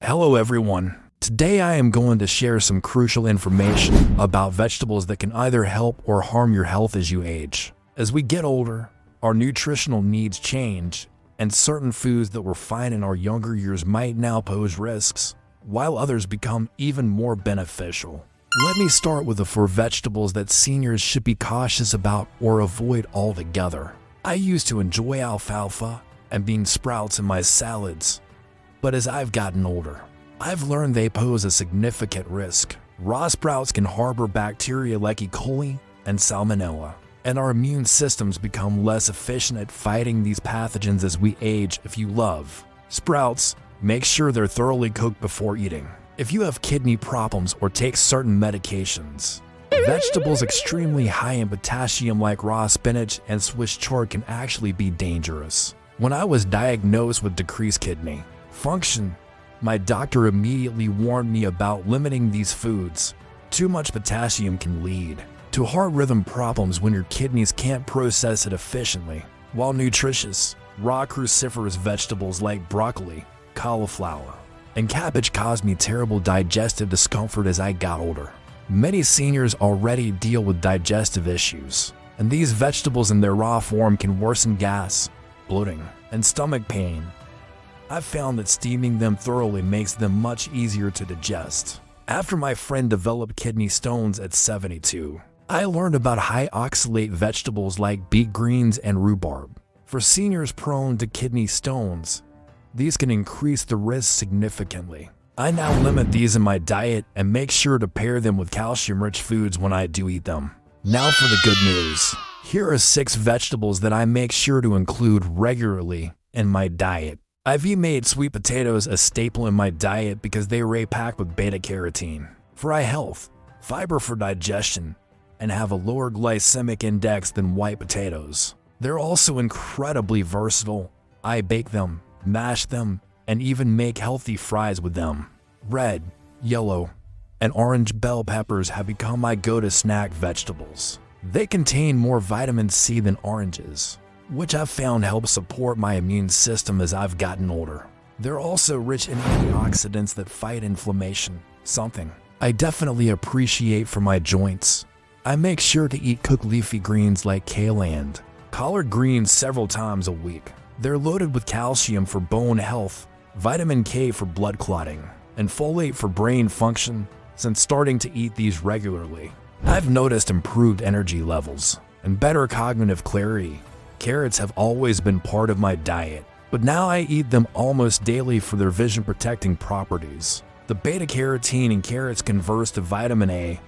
Hello everyone. Today I am going to share some crucial information about vegetables that can either help or harm your health as you age. As we get older, our nutritional needs change, and certain foods that were fine in our younger years might now pose risks, while others become even more beneficial. Let me start with the four vegetables that seniors should be cautious about or avoid altogether. I used to enjoy alfalfa and bean sprouts in my salads, but as I've gotten older, I've learned they pose a significant risk. Raw sprouts can harbor bacteria like E. coli and salmonella, and our immune systems become less efficient at fighting these pathogens as we age. If you love sprouts, make sure they're thoroughly cooked before eating. If you have kidney problems or take certain medications, vegetables extremely high in potassium like raw spinach and Swiss chard can actually be dangerous. When I was diagnosed with decreased kidney function, my doctor immediately warned me about limiting these foods. Too much potassium can lead to heart rhythm problems when your kidneys can't process it efficiently. While nutritious, raw cruciferous vegetables like broccoli, cauliflower, and cabbage caused me terrible digestive discomfort as I got older. Many seniors already deal with digestive issues, and these vegetables in their raw form can worsen gas, bloating, and stomach pain. I've found that steaming them thoroughly makes them much easier to digest. After my friend developed kidney stones at 72, I learned about high oxalate vegetables like beet greens and rhubarb. For seniors prone to kidney stones, these can increase the risk significantly. I now limit these in my diet and make sure to pair them with calcium-rich foods when I do eat them. Now for the good news. Here are 6 vegetables that I make sure to include regularly in my diet. I've made sweet potatoes a staple in my diet because they are packed with beta-carotene for eye health, fiber for digestion, and have a lower glycemic index than white potatoes. They're also incredibly versatile. I bake them, mash them, and even make healthy fries with them. Red, yellow, and orange bell peppers have become my go-to snack vegetables. They contain more vitamin C than oranges, which I've found helps support my immune system as I've gotten older. They're also rich in antioxidants that fight inflammation, something I definitely appreciate for my joints. I make sure to eat cooked leafy greens like kale and collard greens several times a week. They're loaded with calcium for bone health, vitamin K for blood clotting, and folate for brain function. Since starting to eat these regularly, I've noticed improved energy levels and better cognitive clarity. Carrots have always been part of my diet, but now I eat them almost daily for their vision-protecting properties. The beta-carotene in carrots converts to vitamin A,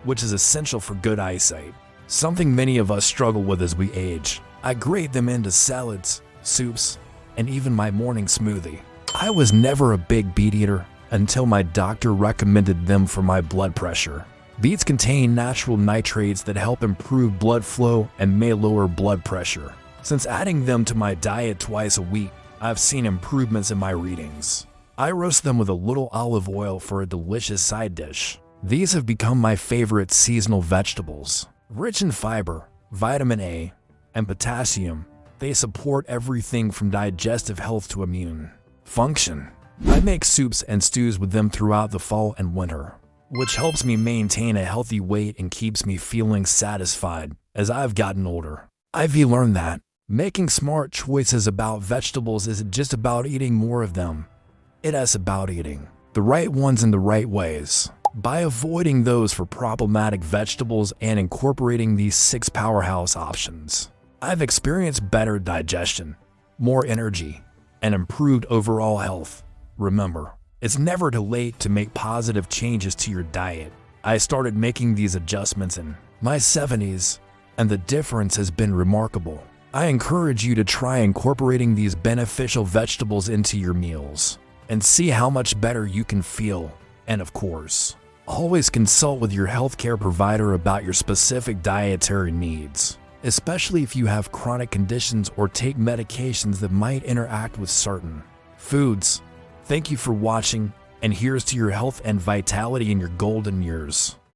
which is essential for good eyesight, something many of us struggle with as we age. I grate them into salads, soups, and even my morning smoothie. I was never a big beet eater until my doctor recommended them for my blood pressure. Beets contain natural nitrates that help improve blood flow and may lower blood pressure. Since adding them to my diet twice a week, I've seen improvements in my readings. I roast them with a little olive oil for a delicious side dish. These have become my favorite seasonal vegetables. Rich in fiber, vitamin A, and potassium, they support everything from digestive health to immune function. I make soups and stews with them throughout the fall and winter, which helps me maintain a healthy weight and keeps me feeling satisfied as I've gotten older. I've learned that making smart choices about vegetables isn't just about eating more of them. It's about eating the right ones in the right ways. By avoiding those for problematic vegetables and incorporating these 6 powerhouse options, I've experienced better digestion, more energy, and improved overall health. Remember, it's never too late to make positive changes to your diet. I started making these adjustments in my 70s, and the difference has been remarkable. I encourage you to try incorporating these beneficial vegetables into your meals and see how much better you can feel. And of course, always consult with your healthcare provider about your specific dietary needs, especially if you have chronic conditions or take medications that might interact with certain foods. Thank you for watching, and here's to your health and vitality in your golden years.